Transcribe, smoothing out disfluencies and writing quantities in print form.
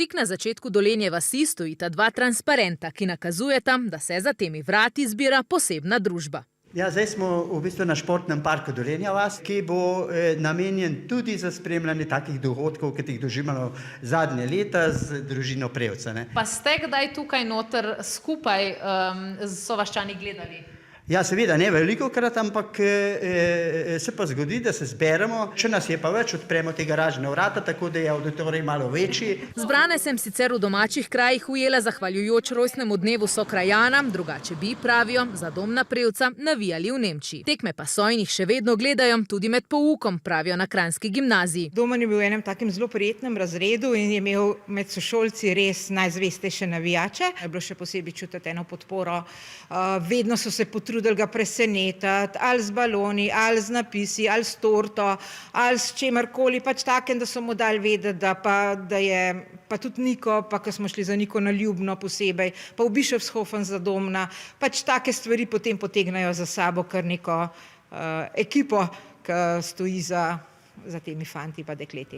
Tik na začetku Dolenje vasi stojita dva transparenta, ki nakazujeta, da se za temi vrati zbira posebna družba. Ja, zdaj smo v bistvu na športnem parku Dolenja vas, ki bo namenjen tudi za spremljanje takih dogodkov, ki jih doživljamo zadnje leta z družino Prevca. Pa ste kdaj tukaj noter skupaj sovaščani gledali? Ja, seveda, ne velikokrat, ampak se pa zgodi, da se zberemo. Če nas je pa več, odpremo te garažne vrata, tako da je avditorij malo večji. Zbrane sem sicer v domačih krajih ujela zahvaljujoč rojstnemu dnevu sokrajana, drugače bi, pravijo, za Dom na Prevca navijali v Nemčiji. Tekme pa so in jih še vedno gledajo tudi med poukom, pravijo na kranjski gimnaziji. Domen je bil v enem takem zelo prijetnem razredu in je imel med sošolci res najzvestejše navijače. Je bilo še posebej čutiti eno podporo. Vedno so se potrudili ga presenetiti, ali z baloni, ali z napisi, ali s torto, ali s čemarkoli, pač takem, da so mu dali vedeti, da je pa tudi Niko, pa ko smo šli za Niko na Ljubno posebej, pa v Bischofshofen za Domna, pač take stvari potem potegnajo za sabo kar neko ekipo, ki stoji za temi fanti pa dekleti.